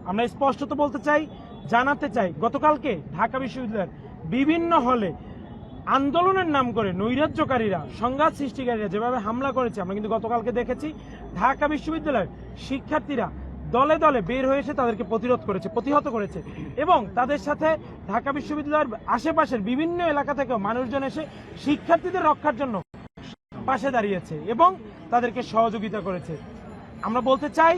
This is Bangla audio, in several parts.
আমরা স্পষ্টত বলতে চাই, জানাতে চাই, গতকালকে ঢাকা বিশ্ববিদ্যালয়ের বিভিন্ন হলে আন্দোলনের নাম করে নৈরাজ্যকারীরা, সংঘাত সৃষ্টিকারীরা যেভাবে হামলা করেছে আমরা কিন্তু গতকালকে দেখেছি। ঢাকা বিশ্ববিদ্যালয়ের শিক্ষার্থীরা দলে দলে বের হয়ে এসে তাদেরকে প্রতিহত করেছে এবং তাদের সাথে ঢাকা বিশ্ববিদ্যালয়ের আশেপাশের বিভিন্ন এলাকা থেকেও মানুষজন এসে শিক্ষার্থীদের রক্ষার জন্য পাশে দাঁড়িয়েছে এবং তাদেরকে সহযোগিতা করেছে। আমরা বলতে চাই,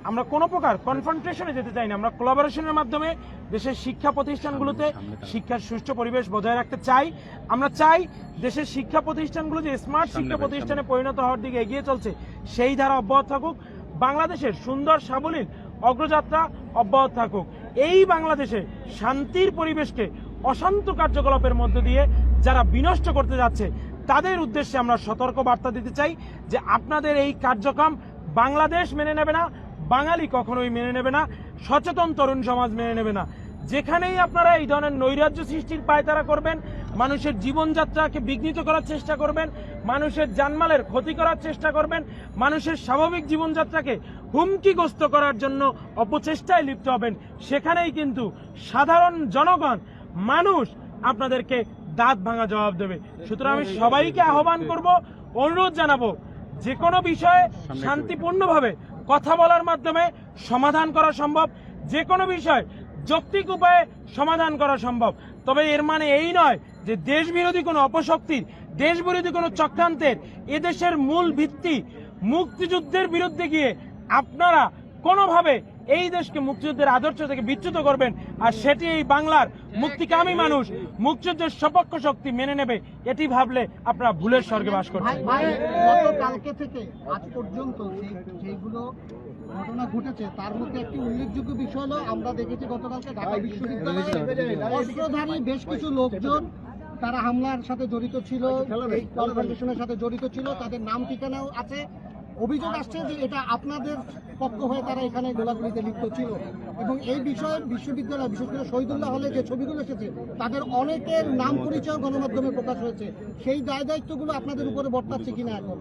আমরা কোনো প্রকার কনফ্রন্টেশনে যেতে চাই না, আমরা কোলাবোরেশনের মাধ্যমে দেশের শিক্ষা প্রতিষ্ঠানগুলোতে শিক্ষার সুষ্ঠু পরিবেশ বজায় রাখতে চাই। আমরা চাই দেশের শিক্ষা প্রতিষ্ঠানগুলো যে স্মার্ট শিক্ষা প্রতিষ্ঠানে পরিণত হওয়ার দিকে এগিয়ে চলছে সেই ধারা অব্যাহত থাকুক, বাংলাদেশের সুন্দর সাবলীল অগ্রযাত্রা অব্যাহত থাকুক। এই বাংলাদেশে শান্তির পরিবেশকে অশান্ত কার্যকলাপের মধ্য দিয়ে যারা বিনষ্ট করতে যাচ্ছে তাদের উদ্দেশ্যে আমরা সতর্ক বার্তা দিতে চাই যে আপনাদের এই কার্যক্রম বাংলাদেশ মেনে নেবে না, বাঙালি কখনোই মেনে নেবে না, সচেতন তরুণ সমাজ মেনে নেবে না। যেখানেই আপনারা এই ধরনের নৈরাজ্য সৃষ্টির পায়তারা করবেন, মানুষের জীবনযাত্রাকে বিঘ্নিত করার চেষ্টা করবেন, মানুষের জানমালের ক্ষতি করার চেষ্টা করবেন, মানুষের স্বাভাবিক জীবনযাত্রাকে হুমকিগ্রস্ত করার জন্য অপচেষ্টায় লিপ্ত হবেন, সেখানেই কিন্তু সাধারণ জনগণ, মানুষ আপনাদেরকে দাঁত ভাঙা জবাব দেবে। সুতরাং আমি সবাইকে আহ্বান করব, অনুরোধ জানাবো, যে কোনো বিষয়ে শান্তিপূর্ণভাবে কথা বলার মাধ্যমে সমাধান করা সম্ভব, যে কোনো বিষয় যৌক্তিক উপায়ে সমাধান করা সম্ভব। তবে এর মানে এই নয় যে দেশবিরোধী কোনো অপশক্তির, দেশবিরোধী কোনো চক্রান্তের, এদেশের মূল ভিত্তি মুক্তিযুদ্ধের বিরুদ্ধে গিয়ে আপনারা কোনোভাবে এই দেশকে মুক্তিযুদ্ধের আদর্শ থেকে বিচ্যুত করবেন, আর সেটি এই বাংলার মুক্তিকামী মানুষ, মুক্তিযুদ্ধের সপক্ষ শক্তি মেনে নেবে, এটি ভাবলে আপনারা ভুলের স্বর্গে বাস করছেন। কালকে থেকে আজ পর্যন্ত যেগুলো ঘটনা ঘটেছে তার মধ্যে একটি উল্লেখযোগ্য বিষয় হলো, আমরা দেখেছি গতকালকে ঢাকা বিশ্ববিদ্যালয়ে অস্ত্রধারী বেশ কিছু লোকজন তারা হামলার সাথে জড়িত ছিল, এই কনফ্রন্টেশনের সাথে জড়িত ছিল, তাদের নাম ঠিকানাও আছে। অভিযোগ আসছে যে এটা আপনাদের পক্ষ হয়ে তারা এখানে গোলাগুলিতে লিপ্ত ছিল এবং এই বিষয়ে বিশ্ববিদ্যালয়, বিশেষ করে শহীদুল্লাহ হলে যে ছবিগুলো এসেছে তাদের অনেকের নাম পরিচয় গণমাধ্যমে প্রকাশ হয়েছে। সেই দায় দায়িত্বগুলো আপনাদের উপরে বর্তাচ্ছে কিনা এখন?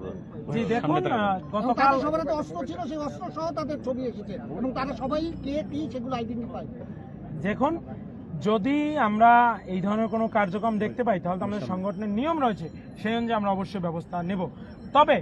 জি দেখুন, গতকাল সবার হাতে অস্ত্র ছিল, সেই অস্ত্র সহ তাদের ছবি এসেছে এবং তারা সবাই কে কি সেগুলো আইডেন্টিফাই। দেখুন, যদি আমরা এই ধরনের কোনো কার্যক্রম দেখতে পাই তাহলে তো আমাদের সংগঠনের নিয়ম রয়েছে, সেই অনুযায়ী আমরা অবশ্যই ব্যবস্থা নেব। তবে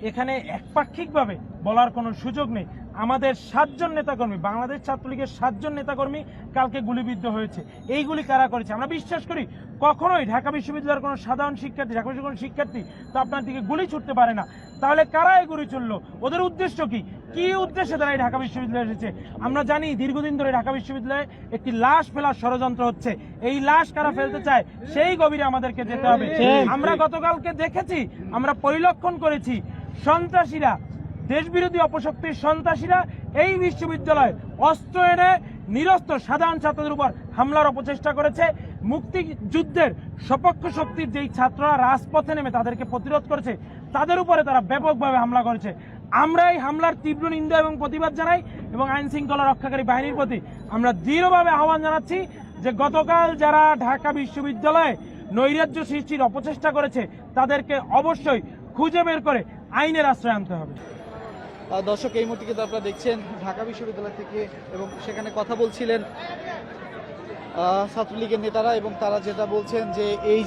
এখানে একপাক্ষিকভাবে বলার কোনো সুযোগ নেই। আমাদের 7 জন নেতাকর্মী, বাংলাদেশ ছাত্রলীগের 7 জন নেতাকর্মী কালকে গুলিবিদ্ধ হয়েছে। এইগুলি কারা করেছে? আমরা বিশ্বাস করি কখনোই ঢাকা বিশ্ববিদ্যালয়ের কোনো সাধারণ শিক্ষার্থী, ঢাকা বিশ্ববিদ্যালয়ের কোনো শিক্ষার্থী তো আপনার দিকে গুলি ছুটতে পারে না। তাহলে কারা এই গুলি ছুটলো? ওদের উদ্দেশ্য কি? কি উদ্দেশ্যে তারা এই ঢাকা বিশ্ববিদ্যালয়ে এসেছে? আমরা জানি দীর্ঘদিন ধরে ঢাকা বিশ্ববিদ্যালয়ে একটি লাশ ফেলার ষড়যন্ত্র হচ্ছে। এই লাশ কারা ফেলতে চায় সেই গভীরে আমাদেরকে যেতে হবে। আমরা গতকালকে দেখেছি, আমরা পরিলক্ষণ করেছি, সন্ত্রাসীরা, দেশবিরোধী অপশক্তির সন্ত্রাসীরা এই বিশ্ববিদ্যালয়ে অস্ত্র এনে নিরস্ত্র সাধারণ ছাত্রদের উপর হামলার অপচেষ্টা করেছে। মুক্তিযুদ্ধের সপক্ষ শক্তির যেই ছাত্ররা রাজপথে নেমে তাদেরকে প্রতিরোধ করেছে তাদের উপরে তারা ব্যাপকভাবে হামলা করেছে। আমরা এই হামলার তীব্র নিন্দা এবং প্রতিবাদ জানাই এবং আইন শৃঙ্খলা রক্ষাকারী বাহিনীর প্রতি আমরা দৃঢ়ভাবে আহ্বান জানাচ্ছি যে গতকাল যারা ঢাকা বিশ্ববিদ্যালয়ে নৈরাজ্য সৃষ্টির অপচেষ্টা করেছে তাদেরকে অবশ্যই খুঁজে বের করে আইনের আশ্রয় আনতে হবে। দর্শক, এই মুহূর্তে কিন্তু আপনারা দেখছেন ঢাকা বিশ্ববিদ্যালয় থেকে এবং সেখানে কথা বলছিলেন ছাত্রলীগের নেতারা এবং তারা যেটা বলছেন যে এই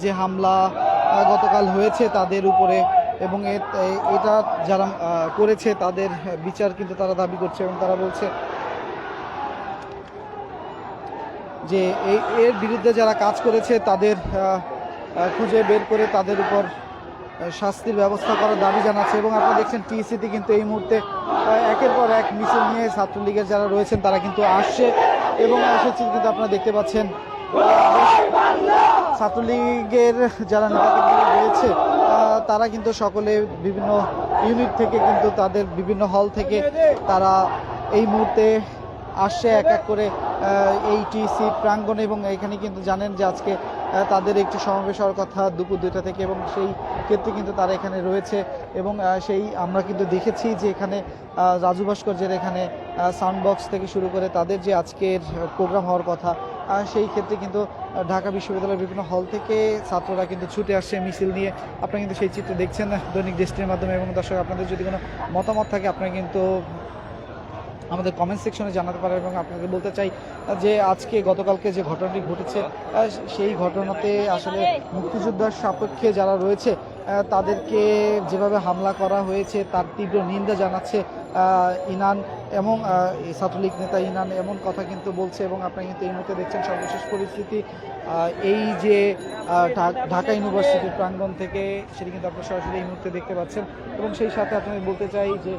যে হামলা গতকাল হয়েছে তাদের উপরে এবং এটা যারা করেছে তাদের বিচার কিন্তু তারা দাবি করছে এবং তারা বলছে যে এর বিরুদ্ধে যারা কাজ করেছে তাদের খুঁজে বের করে তাদের উপর শাস্তির ব্যবস্থা করার দাবি জানাচ্ছে। এবং আপনারা দেখছেন টিএসসিতে কিন্তু এই মুহূর্তে একের পর এক মিছিল নিয়ে ছাত্রলীগের যারা রয়েছেন তারা কিন্তু আসছে এবং এসেছে কিন্তু আপনারা দেখতে পাচ্ছেন ছাত্রলীগের যারা নেতাকর্মী রয়েছে তারা কিন্তু সকলে বিভিন্ন ইউনিট থেকে কিন্তু তাদের বিভিন্ন হল থেকে তারা এই মুহূর্তে আসছে এক এক করে এই টিএসসি প্রাঙ্গণে এবং এখানে কিন্তু জানেন যে আজকে তাদের একটি সমাবেশ হওয়ার কথা দুপুর 2টা থেকে এবং সেই ক্ষেত্রে কিন্তু তারা এখানে রয়েছে এবং সেই আমরা কিন্তু দেখেছি যে এখানে রাজু ভাস্কর্যের এখানে সাউন্ড বক্স থেকে শুরু করে তাদের যে আজকের প্রোগ্রাম হওয়ার কথা সেই ক্ষেত্রে কিন্তু ঢাকা বিশ্ববিদ্যালয়ের বিভিন্ন হল থেকে ছাত্ররা কিন্তু ছুটে আসছে মিছিল নিয়ে। আপনারা কিন্তু সেই চিত্র দেখছেন দৈনিক দেশটির মাধ্যমে এবং দর্শক আপনাদের যদি কোনো মতামত থাকে আপনারা কিন্তু আমাদের কমেন্ট সেকশনে জানাতে পারেন। এবং আপনাকে বলতে চাই যে আজকে গতকালকে যে ঘটনাটি ঘটেছে সেই ঘটনাতে আসলে মুক্তিযোদ্ধার সাপেক্ষে যারা রয়েছে তাদেরকে যেভাবে হামলা করা হয়েছে তার তীব্র নিন্দা জানাচ্ছে ইনান এবং ছাত্রলীগ নেতা ইনান এমন কথা কিন্তু বলছে। এবং আপনারা কিন্তু এই মুহূর্তে দেখছেন সর্বশেষ পরিস্থিতি এই যে ঢাকা ইউনিভার্সিটির প্রাঙ্গণ থেকে, সেটি কিন্তু আপনারা সরাসরি এই মুহূর্তে দেখতে পাচ্ছেন। এবং সেই সাথে আপনাদের বলতে চাই যে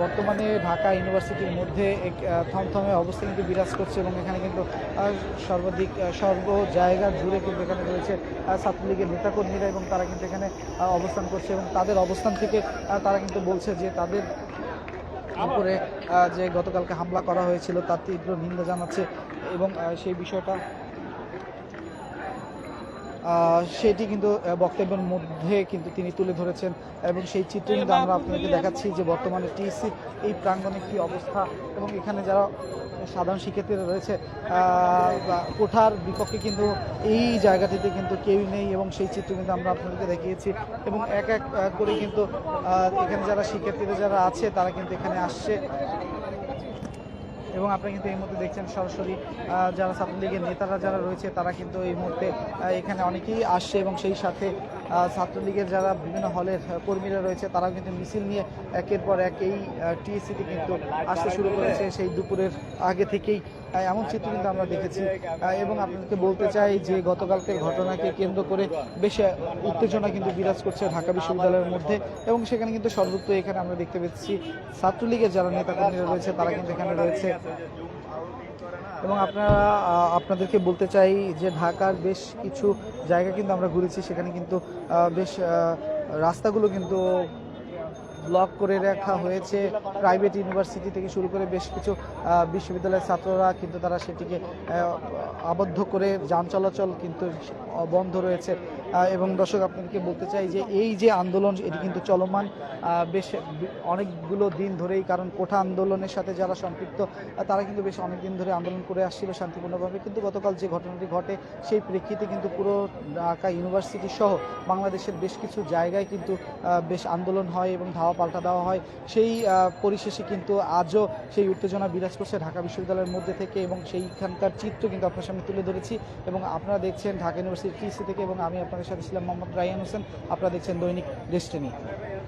বর্তমানে ঢাকা ইউনিভার্সিটির মধ্যে এক থমথমে অবস্থা কিন্তু বিরাজ করছে। এবং এখানে কিন্তু সর্বাধিক সর্ব জায়গা জুড়ে কিন্তু এখানে রয়েছে ছাত্রলীগের নেতাকর্মীরা, এবং তারা কিন্তু এখানে অবস্থান করছে। এবং তাদের অবস্থান থেকে তারা কিন্তু বলছে যে তাদের উপরে যে গতকালকে হামলা করা হয়েছিল তার তীব্র নিন্দা জানাচ্ছে। এবং সেই বিষয়টা সেটি কিন্তু বক্তব্যের মধ্যে কিন্তু তিনি তুলে ধরেছেন। এবং সেই চিত্র কিন্তু আমরা আপনাদেরকে দেখাচ্ছি যে বর্তমানে টিএসসি এই প্রাঙ্গণে কী অবস্থা, এবং এখানে যারা সাধারণ শিক্ষার্থীরা রয়েছে কোঠার বিপক্ষে কিন্তু এই জায়গাটিতে কিন্তু কেউই নেই। এবং সেই চিত্র কিন্তু আমরা আপনাদেরকে দেখিয়েছি। এবং এক এক করে কিন্তু এখানে যারা শিক্ষার্থীরা যারা আছে তারা কিন্তু এখানে আসছে। এবং আপনারা কিন্তু এই মুহূর্তে দেখছেন সরাসরি যারা ছাত্রলীগের নেতারা যারা রয়েছে তারা কিন্তু এই মুহূর্তে এখানে অনেকেই আসছে। এবং সেই সাথে ছাত্রলীগের যারা বিভিন্ন হলের কর্মীরা রয়েছে তারাও কিন্তু মিছিল নিয়ে একের পর এক এই টিএসসিতে কিন্তু আসতে শুরু করেছে সেই দুপুরের আগে থেকেই। এমন চিত্র কিন্তু আমরা দেখেছি। এবং আপনাদেরকে বলতে চাই যে গতকালকের ঘটনাকে কেন্দ্র করে বেশ উত্তেজনা কিন্তু বিরাজ করছে ঢাকা বিশ্ববিদ্যালয়ের মধ্যে। এবং সেখানে কিন্তু সর্বত্র এখানে আমরা দেখতে পাচ্ছি ছাত্রলীগের যারা নেতাকর্মীরা রয়েছে তারা কিন্তু এখানে রয়েছে। এবং আপনাদেরকে বলতে চাই যে ঢাকার বেশ কিছু জায়গা কিন্তু আমরা ঘুরেছি, সেখানে কিন্তু বেশ রাস্তাগুলো কিন্তু ব্লক করে রাখা হয়েছে। প্রাইভেট ইউনিভার্সিটি থেকে শুরু করে বেশ কিছু বিশ্ববিদ্যালয়ের ছাত্ররা কিন্তু তারা সেটিকে আবদ্ধ করে যান চলাচল কিন্তু বন্ধ রয়েছে। এবং দর্শক আপনাদেরকে বলতে চাই যে এই যে আন্দোলন এটি কিন্তু চলমান বেশ অনেকগুলো দিন ধরেই, কারণ কোঠা আন্দোলনের সাথে যারা সম্পৃক্ত তারা কিন্তু বেশ অনেক দিন ধরে আন্দোলন করে আসছিল শান্তিপূর্ণভাবে। কিন্তু গতকাল যে ঘটনাটি ঘটে সেই প্রেক্ষিতে কিন্তু পুরো ঢাকা ইউনিভার্সিটি সহ বাংলাদেশের বেশ কিছু জায়গায় কিন্তু বেশ আন্দোলন হয় এবং ধাওয়া পাল্টা দেওয়া হয়। সেই পরিশেষে কিন্তু আজও সেই উত্তেজনা বিরাজ করছে ঢাকা বিশ্ববিদ্যালয়ের মধ্যে থেকে। এবং সেইখানকার চিত্র কিন্তু আপনার সামনে তুলে ধরেছি। এবং আপনারা দেখছেন ঢাকা ইউনিভার্সিটি টিএসসি থেকে, এবং আমি আপনাদের সাথে ছিলাম মোহাম্মদ রায়হান হোসেন। আপনারা দেখছেন দৈনিক ডেস্টিনি।